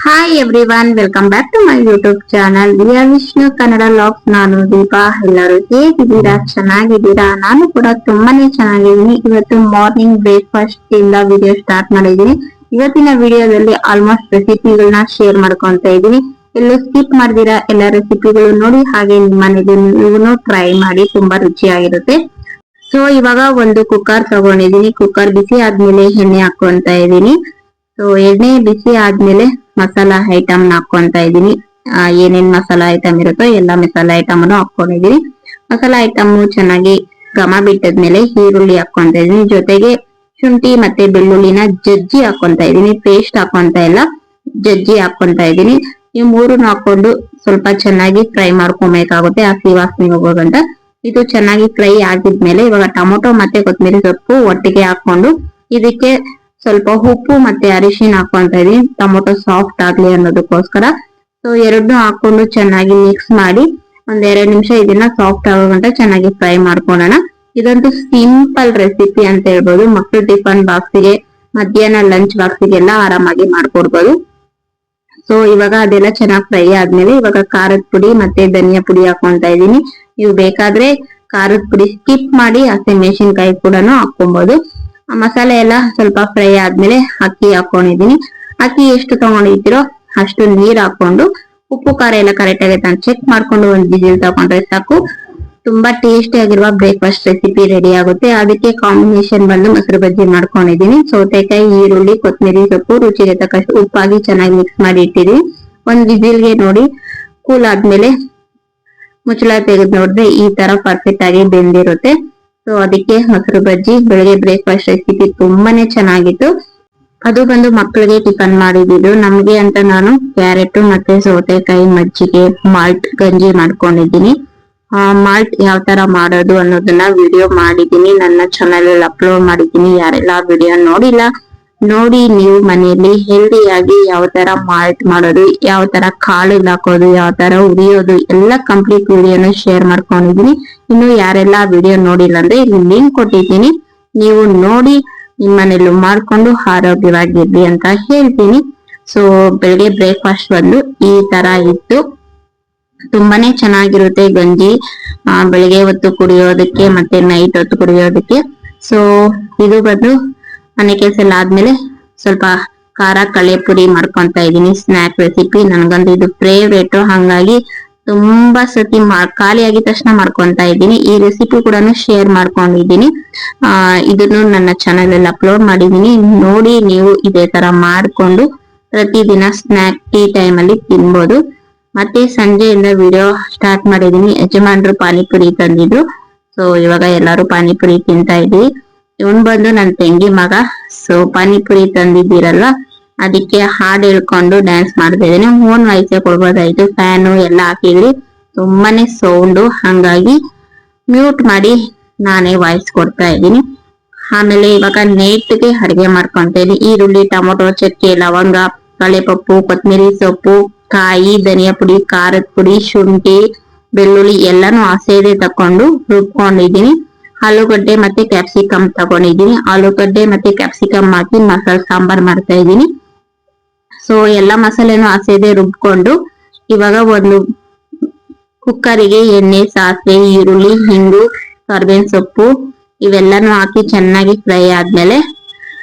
Hi everyone, welcome back to my YouTube channel we are Vishnu Kannada logs. ನಾನು ದೀಪಾ. ಎಲ್ಲರೂ ಹೇಗಿದ್ದೀರಾ? ಚೆನ್ನಾಗಿದ್ದೀರಾ? ನಾನು ಕೂಡ ತುಂಬಾನೇ ಚೆನ್ನಾಗಿದ್ದೀನಿ. ಇವತ್ತು ಮಾರ್ನಿಂಗ್ ಬ್ರೇಕ್ಫಾಸ್ಟ್ ಇಂದ ವಿಡಿಯೋ ಸ್ಟಾರ್ಟ್ ಮಾಡಿದ್ದೀನಿ. ಇವತ್ತಿನ ವಿಡಿಯೋದಲ್ಲಿ ಆಲ್ಮೋಸ್ಟ್ ರೆಸಿಪಿಗಳನ್ನ ಶೇರ್ ಮಾಡ್ಕೊಂತ ಇದ್ದೀನಿ. ಎಲ್ಲೂ ಸ್ಕಿಪ್ ಮಾಡ್ದಿರಾ ಎಲ್ಲ ರೆಸಿಪಿಗಳು ನೋಡಿ, ಹಾಗೆ ನಿಮ್ಮ ಮನೇಲಿ ನೀವು ಟ್ರೈ ಮಾಡಿ, ತುಂಬಾ ರುಚಿಯಾಗಿರುತ್ತೆ. ಸೊ ಇವಾಗ ಒಂದು ಕುಕ್ಕರ್ ತಗೊಂಡಿದೀನಿ. ಕುಕ್ಕರ್ ಬಿಸಿ ಆದ್ಮೇಲೆ ಎಣ್ಣೆ ಹಾಕೊಂತ ಇದ್ದೀನಿ. ಸೊ ಎಣ್ಣೆ ಬಿಸಿ ಆದ್ಮೇಲೆ ಮಸಾಲಾ ಐಟಮ್ ಹಾಕೊಂತ ಇದೀನಿ. ಏನೇನ್ ಮಸಾಲಾ ಐಟಮ್ ಇರುತ್ತೋ ಎಲ್ಲ ಮಸಾಲಾ ಐಟಮ್ ಅನ್ನು ಹಾಕೊಂಡಿದೀನಿ. ಮಸಾಲಾ ಐಟಮ್ ಚೆನ್ನಾಗಿ ಘಮ ಬಿಟ್ಟದ್ಮೇಲೆ ಈರುಳ್ಳಿ ಹಾಕೊಂತ ಇದೀನಿ. ಜೊತೆಗೆ ಶುಂಠಿ ಮತ್ತೆ ಬೆಳ್ಳುಳ್ಳಿನ ಜಜ್ಜಿ ಹಾಕೊಂತ ಇದೀನಿ. ಪೇಸ್ಟ್ ಹಾಕೊಂತ ಇಲ್ಲ, ಜಜ್ಜಿ ಹಾಕೊಂತ ಇದೀನಿ. ಈ ಮೂರನ್ನ ಹಾಕೊಂಡು ಸ್ವಲ್ಪ ಚೆನ್ನಾಗಿ ಫ್ರೈ ಮಾಡ್ಕೊಬೇಕಾಗುತ್ತೆ, ಹಸಿ ವಾಸನೆ ಹೋಗೋಗಂಟ. ಇದು ಚೆನ್ನಾಗಿ ಫ್ರೈ ಆಗಿದ್ಮೇಲೆ ಇವಾಗ ಟೊಮೊಟೊ ಮತ್ತೆ ಕೊತ್ತಂಬರಿ ಸೊಪ್ಪು ಒಟ್ಟಿಗೆ ಹಾಕೊಂಡು ಇದಕ್ಕೆ ಸ್ವಲ್ಪ ಉಪ್ಪು ಮತ್ತೆ ಅರಿಶಿನ ಹಾಕೊಂತ ಇದೀನಿ, ಟೊಮೊಟೊ ಸಾಫ್ಟ್ ಆಗ್ಲಿ ಅನ್ನೋದಕ್ಕೋಸ್ಕರ. ಸೊ ಎರಡನ್ನೂ ಹಾಕೊಂಡು ಚೆನ್ನಾಗಿ ಮಿಕ್ಸ್ ಮಾಡಿ ಒಂದ್ 2 ನಿಮಿಷ ಇದನ್ನ ಸಾಫ್ಟ್ ಆಗೋ ಗಂಟ ಚೆನ್ನಾಗಿ ಫ್ರೈ ಮಾಡ್ಕೊಳ್ಳೋಣ. ಇದಂತೂ ಸಿಂಪಲ್ ರೆಸಿಪಿ ಅಂತ ಹೇಳ್ಬೋದು. ಮಕ್ಕಳು ಟಿಫನ್ ಬಾಕ್ಸಿಗೆ, ಮಧ್ಯಾಹ್ನ ಲಂಚ್ ಬಾಕ್ಸಿಗೆಲ್ಲ ಆರಾಮಾಗಿ ಮಾಡ್ಕೊಡ್ಬೋದು. ಸೊ ಇವಾಗ ಅದೆಲ್ಲ ಚೆನ್ನಾಗಿ ಫ್ರೈ ಆದ್ಮೇಲೆ ಇವಾಗ ಖಾರದ ಪುಡಿ ಮತ್ತೆ ಧನಿಯಾ ಪುಡಿ ಹಾಕೊಂತ ಇದೀನಿ. ನೀವು ಬೇಕಾದ್ರೆ ಖಾರದ ಪುಡಿ ಸ್ಕಿಪ್ ಮಾಡಿ ಹಸಿಮೆಣಸಿನಕಾಯಿ ಕೂಡ ಹಾಕೊಬಹುದು. ಮಸಾಲೆ ಎಲ್ಲ ಸ್ವಲ್ಪ ಫ್ರೈ ಆದ್ಮೇಲೆ ಅಕ್ಕಿ ಹಾಕೊಂಡಿದೀನಿ. ಅಕ್ಕಿ ಎಷ್ಟು ತಗೊಂಡಿರ್ತೀರೋ ಅಷ್ಟು ನೀರ್ ಹಾಕೊಂಡು ಉಪ್ಪು ಖಾರ ಎಲ್ಲ ಕರೆಕ್ಟ್ ಆಗೈತೆ ಅಂತ ಚೆಕ್ ಮಾಡ್ಕೊಂಡು ಒಂದ್ ವಿಸಿಲ್ ತಗೊಂಡ್ರೆ ಸಾಕು. ತುಂಬಾ ಟೇಸ್ಟಿ ಆಗಿರುವ ಬ್ರೇಕ್ಫಾಸ್ಟ್ ರೆಸಿಪಿ ರೆಡಿ ಆಗುತ್ತೆ. ಅದಕ್ಕೆ ಕಾಂಬಿನೇಷನ್ ಬಂದು ಮೊಸರು ಬಜ್ಜಿ ಮಾಡ್ಕೊಂಡಿದೀನಿ. ಸೌತೆಕಾಯಿ, ಈರುಳ್ಳಿ, ಕೊತ್ತಂಬರಿ ಸೊಪ್ಪು, ರುಚಿಗೆ ತಕ್ಕಷ್ಟು ಉಪ್ಪಾಗಿ ಚೆನ್ನಾಗಿ ಮಿಕ್ಸ್ ಮಾಡಿ ಇಟ್ಟಿದೀನಿ. ಒಂದ್ ವಿಸಿಲ್ಗೆ ನೋಡಿ ಕೂಲ್ ಆದ್ಮೇಲೆ ಮುಚ್ಚಳ ತೆಗೆದು ನೋಡಿದ್ರೆ ಈ ತರ ಪರ್ಫೆಕ್ಟ್ ಆಗಿ ಬೆಂದಿರುತ್ತೆ. ಸೊ ಅದಕ್ಕೆ ಮೊಸರು ಬಜ್ಜಿ ಬೆಳಗ್ಗೆ ಬ್ರೇಕ್ಫಾಸ್ಟ್ ರೆಸಿಪಿ ತುಂಬಾನೇ ಚೆನ್ನಾಗಿತ್ತು. ಅದು ಬಂದು ಮಕ್ಕಳಿಗೆ ಟಿಫನ್ ಮಾಡಿದ್ದು. ನಮ್ಗೆ ಅಂತ ನಾನು ಕ್ಯಾರೆಟ್ ಮತ್ತೆ ಸೌತೆಕಾಯಿ ಮಜ್ಜಿಗೆ ಮಾಲ್ಟ್ ಗಂಜಿ ಮಾಡ್ಕೊಂಡಿದ್ದೀನಿ. ಮಾಲ್ಟ್ ಯಾವ ತರ ಮಾಡೋದು ಅನ್ನೋದನ್ನ ವಿಡಿಯೋ ಮಾಡಿದೀನಿ, ನನ್ನ ಚಾನಲ್ ಅಲ್ಲಿ ಅಪ್ಲೋಡ್ ಮಾಡಿದ್ದೀನಿ. ಯಾರೆಲ್ಲ ವಿಡಿಯೋ ನೋಡಿಲ್ಲ, ನೋಡಿ ನೀವು ಮನೆಯಲ್ಲಿ ಹೆಲ್ದಿಯಾಗಿ ಯಾವ ತರ ಮಾಲ್ಟ್ ಮಾಡೋದು, ಯಾವ ತರ ಕಾಳು ಹಾಕೋದು, ಯಾವ ತರ ಉರಿಯೋದು ಎಲ್ಲ ಕಂಪ್ಲೀಟ್ ವಿಡಿಯೋನ ಶೇರ್ ಮಾಡ್ಕೊಂಡಿದೀನಿ. ಇನ್ನು ಯಾರೆಲ್ಲ ವಿಡಿಯೋ ನೋಡಿಲ್ಲ ಅಂದ್ರೆ ಇಲ್ಲಿ ಲಿಂಕ್ ಕೊಟ್ಟಿದ್ದೀನಿ, ನೀವು ನೋಡಿ ನಿಮ್ಮನೇಲೂ ಮಾಡ್ಕೊಂಡು ಆರೋಗ್ಯವಾಗಿರ್ಲಿ ಅಂತ ಹೇಳ್ತೀನಿ. ಸೊ ಬೆಳಿಗ್ಗೆ ಬ್ರೇಕ್ಫಾಸ್ಟ್ ಬಂದು ಈ ತರ ಇತ್ತು. ತುಂಬಾನೇ ಚೆನ್ನಾಗಿರುತ್ತೆ ಗಂಜಿ, ಬೆಳಿಗ್ಗೆ ಹೊತ್ತು ಕುಡಿಯೋದಕ್ಕೆ ಮತ್ತೆ ನೈಟ್ ಹೊತ್ತು ಕುಡಿಯೋದಕ್ಕೆ. ಸೊ ಇದು ಬಂದು ಮನೆ ಕೆಲಸ ಎಲ್ಲ ಆದ್ಮೇಲೆ ಸ್ವಲ್ಪ ಖಾರ ಕಳೆ ಪುಡಿ ಮಾಡ್ಕೊಂತ ಇದೀನಿ. ಸ್ನಾಕ್ ರೆಸಿಪಿ ನನ್ಗಂದು ಇದು ಫೇವ್ರೇಟ್, ಹಂಗಾಗಿ ತುಂಬಾ ಸತಿ ಖಾಲಿ ಆಗಿದ ತಕ್ಷಣ ಮಾಡ್ಕೊಂತ ಇದ್ದೀನಿ. ಈ ರೆಸಿಪಿ ಕೂಡ ಶೇರ್ ಮಾಡ್ಕೊಂಡಿದ್ದೀನಿ. ಇದನ್ನು ನನ್ನ ಚಾನಲ್ ಅಲ್ಲಿ ಅಪ್ಲೋಡ್ ಮಾಡಿದೀನಿ, ನೋಡಿ ನೀವು ಇದೇ ತರ ಮಾಡ್ಕೊಂಡು ಪ್ರತಿದಿನ ಸ್ನಾಕ್ ಟೀ ಟೈಮ್ ಅಲ್ಲಿ ತಿನ್ಬೋದು. ಮತ್ತೆ ಸಂಜೆಯಿಂದ ವಿಡಿಯೋ ಸ್ಟಾರ್ಟ್ ಮಾಡಿದೀನಿ. ಯಜಮಾನ್ರು ಪಾನಿಪುರಿ ತಂದಿದ್ರು. ಸೊ ಇವಾಗ ಎಲ್ಲಾರು ಪಾನಿಪುರಿ ತಿಂತಾ ಇದೀವಿ. ಇವನ್ ಬಂದು ನನ್ ತಂಗಿ ಮಗ. ಸೊ ಪಾನಿಪುರಿ ತಂದಿದ್ದೀರಲ್ವಾ, ಅದಕ್ಕೆ ಹಾಡ್ ಹೇಳ್ಕೊಂಡು ಡ್ಯಾನ್ಸ್ ಮಾಡ್ತಾ ಇದ್ದೀನಿ. ಓನ್ ವಾಯ್ಸೇ ಕೊಡ್ಬೋದಾಯ್ತು, ಫ್ಯಾನು ಎಲ್ಲ ಹಾಕಿದ್ರಿ, ತುಂಬಾನೇ ಸೌಂಡು, ಹಂಗಾಗಿ ಮ್ಯೂಟ್ ಮಾಡಿ ನಾನೇ ವಾಯ್ಸ್ ಕೊಡ್ತಾ ಇದ್ದೀನಿ. ಆಮೇಲೆ ಇವಾಗ ನೇಟ್ಗೆ ಅಡಿಗೆ ಮಾಡ್ಕೊಂತ ಇದ್ದೀನಿ. ಈರುಳ್ಳಿ, ಟೊಮೊಟೊ, ಚಕ್ಕೆ, ಲವಂಗ, ಕಳೆಪಪ್ಪು, ಕೊತ್ತಂಬರಿ ಸೊಪ್ಪು, ಕಾಯಿ, ಧನಿಯಾ ಪುಡಿ, ಖಾರದ ಪುಡಿ, ಶುಂಠಿ, ಬೆಳ್ಳುಳ್ಳಿ ಎಲ್ಲಾನು ಹಸೇದೆ ತಕೊಂಡು ರುಬ್ಕೊಂಡಿದೀನಿ. ಆಲೂಗಡ್ಡೆ ಮತ್ತೆ ಕ್ಯಾಪ್ಸಿಕಮ್ ತಗೊಂಡಿದೀನಿ. ಆಲೂಗಡ್ಡೆ ಮತ್ತೆ ಕ್ಯಾಪ್ಸಿಕಮ್ ಹಾಕಿ ಮಸಾಲೆ ಸಾಂಬಾರ್ ಮಾಡ್ತಾ ಇದ್ದೀನಿ. ಸೊ ಎಲ್ಲಾ ಮಸಾಲೆನೂ ಹಸೇದೆ ರುಬ್ಕೊಂಡು ಇವಾಗ ಒಂದು ಕುಕ್ಕರಿಗೆ ಎಣ್ಣೆ, ಸಾಸಿವೆ, ಈರುಳ್ಳಿ, ಹಿಂಗು, ಕರ್ಬೇವಿನ ಸೊಪ್ಪು ಇವೆಲ್ಲಾನು ಹಾಕಿ ಚೆನ್ನಾಗಿ ಫ್ರೈ ಆದ್ಮೇಲೆ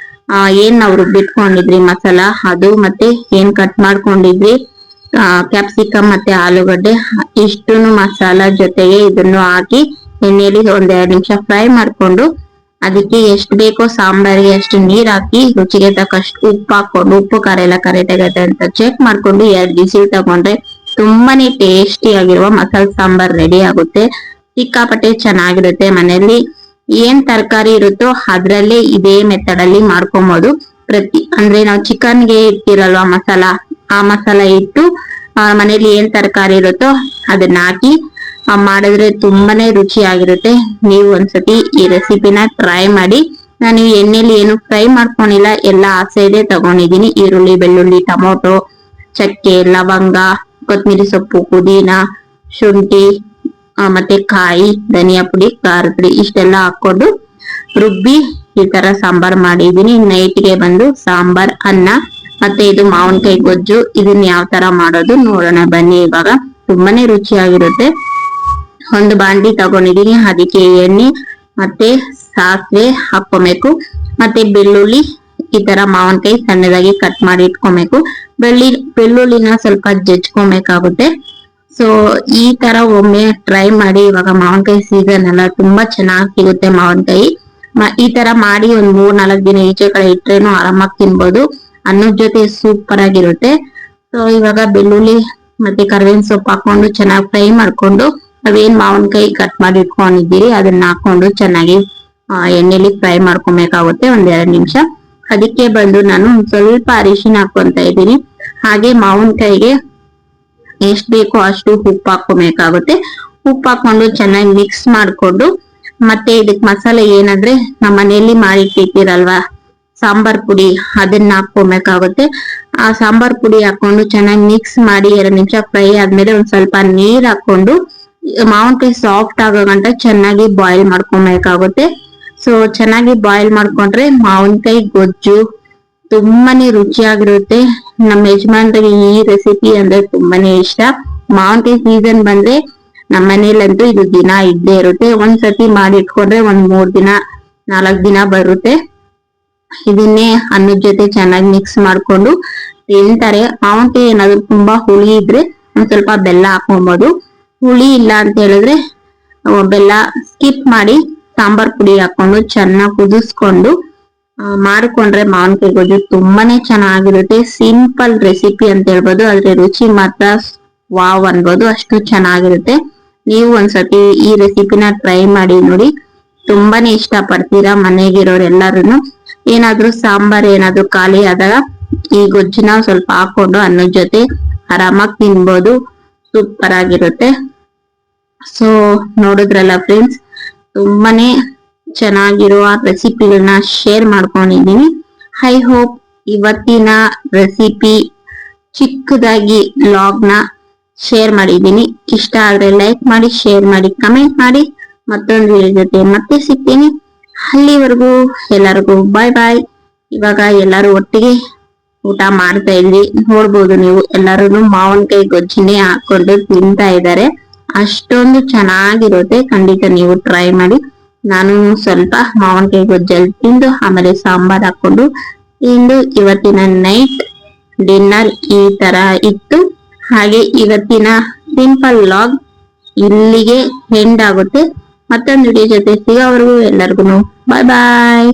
ಏನ್ ನಾವು ರುಬ್ಬಿಟ್ಕೊಂಡಿದ್ರಿ ಮಸಾಲ ಅದು, ಮತ್ತೆ ಏನ್ ಕಟ್ ಮಾಡ್ಕೊಂಡಿದ್ರಿ ಕ್ಯಾಪ್ಸಿಕಮ್ ಮತ್ತೆ ಆಲೂಗಡ್ಡೆ, ಇಷ್ಟುನು ಮಸಾಲ ಜೊತೆಗೆ ಇದನ್ನು ಹಾಕಿ ಎಣ್ಣೆಯಲ್ಲಿ ಒಂದ್ 2 ನಿಮಿಷ ಫ್ರೈ ಮಾಡ್ಕೊಂಡು ಅದಕ್ಕೆ ಎಷ್ಟು ಬೇಕೋ ಸಾಂಬಾರಿಗೆ ಅಷ್ಟು ನೀರ್ ಹಾಕಿ ರುಚಿಗೆ ತಕ್ಕಷ್ಟು ಉಪ್ಪು ಹಾಕೊಂಡು ಉಪ್ಪು ಖಾರ ಎಲ್ಲ ಕರೆಕ್ಟ್ ಆಗತ್ತೆ ಅಂತ ಚೆಕ್ ಮಾಡ್ಕೊಂಡು 2 ವಿಸಿಲ್ ತಗೊಂಡ್ರೆ ತುಂಬಾನೇ ಟೇಸ್ಟಿ ಆಗಿರುವ ಮಸಾಲೆ ಸಾಂಬಾರ್ ರೆಡಿ ಆಗುತ್ತೆ. ಸಿಕ್ಕಾಪಟ್ಟೆ ಚೆನ್ನಾಗಿರುತ್ತೆ. ಮನೆಯಲ್ಲಿ ಏನ್ ತರಕಾರಿ ಇರುತ್ತೋ ಅದ್ರಲ್ಲೇ ಇದೇ ಮೆಥಡ್ ಅಲ್ಲಿ ಮಾಡ್ಕೊಬಹುದು. ಅಂದ್ರೆ ನಾವು ಚಿಕನ್ಗೆ ಇಟ್ಟಿರಲ್ವಾ ಮಸಾಲ, ಆ ಮಸಾಲ ಇಟ್ಟು ಮನೇಲಿ ಏನ್ ತರಕಾರಿ ಇರುತ್ತೋ ಅದನ್ನ ಹಾಕಿ ಮಾಡಿದ್ರೆ ತುಂಬಾನೇ ರುಚಿಯಾಗಿರುತ್ತೆ. ನೀವು ಒಂದ್ಸತಿ ಈ ರೆಸಿಪಿನ ಟ್ರೈ ಮಾಡಿ. ನಾನು ಎಣ್ಣೆಲಿ ಏನು ಫ್ರೈ ಮಾಡ್ಕೊಂಡಿಲ್ಲ, ಎಲ್ಲ ಹಸೇದೆ ತಗೊಂಡಿದೀನಿ. ಈರುಳ್ಳಿ, ಬೆಳ್ಳುಳ್ಳಿ, ಟೊಮೊಟೊ, ಚಕ್ಕೆ, ಲವಂಗ, ಕೊತ್ತಂಬರಿ ಸೊಪ್ಪು, ಪುದೀನ, ಶುಂಠಿ ಮತ್ತೆ ಕಾಯಿ, ಧನಿಯಾ ಪುಡಿ, ಖಾರದ ಪುಡಿ ಇಷ್ಟೆಲ್ಲ ಹಾಕೊಂಡು ರುಬ್ಬಿ ಈ ತರ ಸಾಂಬಾರ್ ಮಾಡಿದೀನಿ. ನೈಟ್ಗೆ ಬಂದು ಸಾಂಬಾರ್, ಅನ್ನ ಮತ್ತೆ ಇದು ಮಾವಿನಕಾಯಿ ಗೊಜ್ಜು. ಇದನ್ನ ಯಾವ ತರ ಮಾಡೋದು ನೋಡೋಣ ಬನ್ನಿ. ಇವಾಗ ತುಂಬಾನೇ ರುಚಿಯಾಗಿರುತ್ತೆ. ಒಂದು ಬಾಂಡಿ ತಗೊಂಡಿದೀನಿ, ಅದಕ್ಕೆ ಎಣ್ಣೆ ಮತ್ತೆ ಸಾಸಿವೆ ಹಾಕೊಬೇಕು, ಮತ್ತೆ ಬೆಳ್ಳುಳ್ಳಿ ಈ ತರ ಮಾವಿನಕಾಯಿ ಸಣ್ಣದಾಗಿ ಕಟ್ ಮಾಡಿ ಇಟ್ಕೊಬೇಕು. ಬೆಳ್ಳುಳ್ಳಿನ ಸ್ವಲ್ಪ ಜಜ್ಕೊಬೇಕಾಗುತ್ತೆ. ಸೊ ಈ ತರ ಒಮ್ಮೆ ಟ್ರೈ ಮಾಡಿ. ಇವಾಗ ಮಾವಿನಕಾಯಿ ಸೀಸನ್ ಅಲ್ಲ, ತುಂಬಾ ಚೆನ್ನಾಗಿ ಸಿಗುತ್ತೆ ಮಾವಿನಕಾಯಿ. ಈ ತರ ಮಾಡಿ ಒಂದ್ 3-4 ದಿನ ಈಚೆ ಕಡೆ ಇಟ್ರೇನು ಆರಾಮಾಗಿ ತಿನ್ಬೋದು. ಅನ್ನದ ಜೊತೆ ಸೂಪರ್ ಆಗಿರುತ್ತೆ. ಸೊ ಇವಾಗ ಬೆಳ್ಳುಳ್ಳಿ ಮತ್ತೆ ಕರಿಬೇವಿನ ಸೊಪ್ಪು ಹಾಕೊಂಡು ಚೆನ್ನಾಗಿ ಫ್ರೈ ಮಾಡ್ಕೊಂಡು, ನಾವೇನ್ ಮಾವಿನಕಾಯಿ ಕಟ್ ಮಾಡಿ ಇಟ್ಕೊಂಡಿದ್ದೀರಿ ಅದನ್ನ ಹಾಕೊಂಡು ಚೆನ್ನಾಗಿ ಎಣ್ಣೆಲಿ ಫ್ರೈ ಮಾಡ್ಕೊಬೇಕಾಗುತ್ತೆ 1-2 ನಿಮಿಷ. ಅದಕ್ಕೆ ಬಂದು ನಾನು ಸ್ವಲ್ಪ ಅರಿಶಿನ ಹಾಕೊಂತ ಇದ್ದೀನಿ. ಹಾಗೆ ಮಾವಿನಕಾಯಿಗೆ ಎಷ್ಟ್ ಬೇಕೋ ಅಷ್ಟು ಉಪ್ಪು ಹಾಕೊಬೇಕಾಗುತ್ತೆ. ಉಪ್ಪು ಹಾಕೊಂಡು ಚೆನ್ನಾಗಿ ಮಿಕ್ಸ್ ಮಾಡ್ಕೊಂಡು, ಮತ್ತೆ ಇದಕ್ ಮಸಾಲೆ ಏನಂದ್ರೆ ನಮ್ಮ ಮನೆಯಲ್ಲಿ ಮಾಡಿಟ್ಟಿರ್ತೀರಲ್ವಾ ಸಾಂಬಾರ್ ಪುಡಿ, ಅದನ್ನ ಹಾಕೊಬೇಕಾಗುತ್ತೆ. ಆ ಸಾಂಬಾರ್ ಪುಡಿ ಹಾಕೊಂಡು ಚೆನ್ನಾಗಿ ಮಿಕ್ಸ್ ಮಾಡಿ 2 ನಿಮಿಷ ಫ್ರೈ ಆದ್ಮೇಲೆ ಒಂದ್ ಸ್ವಲ್ಪ ನೀರ್ ಹಾಕೊಂಡು ಮಾವಿನಕಾಯಿ ಸಾಫ್ಟ್ ಆಗೋ ಗಂಟ ಚೆನ್ನಾಗಿ ಬಾಯ್ಲ್ ಮಾಡ್ಕೊಬೇಕಾಗುತ್ತೆ. ಸೊ ಚೆನ್ನಾಗಿ ಬಾಯ್ಲ್ ಮಾಡ್ಕೊಂಡ್ರೆ ಮಾವಿನಕಾಯಿ ಗೊಜ್ಜು ತುಂಬಾನೇ ರುಚಿಯಾಗಿರುತ್ತೆ. ನಮ್ಮ ಯಜಮಾನ್ರಿಗೆ ಈ ರೆಸಿಪಿ ಅಂದ್ರೆ ತುಂಬಾನೇ ಇಷ್ಟ. ಮಾವಿನಕಾಯಿ ಸೀಸನ್ ಬಂದ್ರೆ ನಮ್ಮ ಮನೇಲಂತೂ ಇದು ದಿನ ಇದ್ದೇ ಇರುತ್ತೆ. ಒಂದ್ಸತಿ ಮಾಡಿ ಇಟ್ಕೊಂಡ್ರೆ 3-4 ದಿನ ಬರುತ್ತೆ. ಇದನ್ನೇ ಅನ್ನದ ಜೊತೆ ಚೆನ್ನಾಗಿ ಮಿಕ್ಸ್ ಮಾಡ್ಕೊಂಡು ತಿಂತಾರೆ. ಮಾವಿನಕಾಯಿ ಏನಾದ್ರು ತುಂಬಾ ಹುಳಿ ಇದ್ರೆ ಒಂದ್ ಸ್ವಲ್ಪ ಬೆಲ್ಲ ಹಾಕೊಬಹುದು. ಹುಳಿ ಇಲ್ಲ ಅಂತ ಹೇಳಿದ್ರೆ ಬೆಲ್ಲ ಸ್ಕಿಪ್ ಮಾಡಿ ಸಾಂಬಾರ್ ಪುಡಿ ಹಾಕೊಂಡು ಚೆನ್ನಾಗಿ ಕುದಿಸ್ಕೊಂಡು ಮಾಡ್ಕೊಂಡ್ರೆ ಮಾವಿನಕಾಯಿ ಗೊಜ್ಜು ತುಂಬಾನೇ ಚೆನ್ನಾಗಿರುತ್ತೆ. ಸಿಂಪಲ್ ರೆಸಿಪಿ ಅಂತ ಹೇಳ್ಬೋದು, ಆದ್ರೆ ರುಚಿ ಮಾತ್ರ ವಾವ್ ಅನ್ಬೋದು, ಅಷ್ಟು ಚೆನ್ನಾಗಿರುತ್ತೆ. ನೀವು ಒಂದ್ಸತಿ ಈ ರೆಸಿಪಿನ ಟ್ರೈ ಮಾಡಿ ನೋಡಿ, ತುಂಬಾನೇ ಇಷ್ಟ ಪಡ್ತೀರಾ ಮನೆಗಿರೋರು ಎಲ್ಲಾರು. ಏನಾದ್ರೂ ಸಾಂಬಾರ್ ಏನಾದ್ರು ಖಾಲಿ ಆದಾಗ ಈ ಗೊಜ್ಜುನ ಸ್ವಲ್ಪ ಹಾಕೊಂಡು ಅನ್ನದ ಜೊತೆ ಆರಾಮಾಗಿ ತಿನ್ಬೋದು. ಸೂಪರ್ ಆಗಿರುತ್ತೆ. ಸೊ ನೋಡಿದ್ರಲ್ಲ ಫ್ರೆಂಡ್ಸ್, ತುಂಬಾನೇ ಚೆನ್ನಾಗಿರುವ ರೆಸಿಪಿಗಳನ್ನ ಶೇರ್ ಮಾಡ್ಕೊಂಡಿದೀನಿ. ಐ ಹೋಪ್ ಇವತ್ತಿನ ರೆಸಿಪಿ ಚಿಕ್ಕದಾಗಿ ಲಾಗ್ ನ ಶೇರ್ ಮಾಡಿದೀನಿ. ಇಷ್ಟ ಆದ್ರೆ ಲೈಕ್ ಮಾಡಿ, ಶೇರ್ ಮಾಡಿ, ಕಮೆಂಟ್ ಮಾಡಿ. ಮತ್ತೊಂದು ವಿಡಿಯೋ ಜೊತೆ ಮತ್ತೆ ಸಿಗ್ತೀನಿ. ಅಲ್ಲಿವರೆಗೂ ಎಲ್ಲರಿಗೂ ಬಾಯ್ ಬಾಯ್. ಇವಾಗ ಎಲ್ಲಾರು ಒಟ್ಟಿಗೆ ಊಟ ಮಾಡ್ತಾ ಇದ್ವಿ, ನೋಡ್ಬೋದು ನೀವು ಎಲ್ಲರೂ ಮಾವಿನಕಾಯಿ ಗೊಜ್ಜಿನೇ ಹಾಕೊಂಡು ತಿಂತಾ ಇದ್ದಾರೆ. ಅಷ್ಟೊಂದು ಚೆನ್ನಾಗಿರುತ್ತೆ. ಖಂಡಿತ ನೀವು ಟ್ರೈ ಮಾಡಿ. ನಾನು ಸ್ವಲ್ಪ ಮಾವಿನಕಾಯಿ ಗೊಜ್ಜಲ್ಲಿ ತಿಂದು ಆಮೇಲೆ ಸಾಂಬಾರ್ ಹಾಕೊಂಡು ತಿಂದು ಇವತ್ತಿನ ನೈಟ್ ಡಿನ್ನರ್ ಈ ತರ ಇತ್ತು. ಹಾಗೆ ಇವತ್ತಿನ ಸಿಂಪಲ್ ಲಾಗ್ ಇಲ್ಲಿಗೆ ಎಂಡ್ ಆಗುತ್ತೆ. ಮತ್ತೊಂದು ವಿಡಿಯೋ ಜೊತೆ ಸಿಗೋವರೆಗೂ ಎಲ್ಲರಿಗೂ ಬಾಯ್ ಬಾಯ್.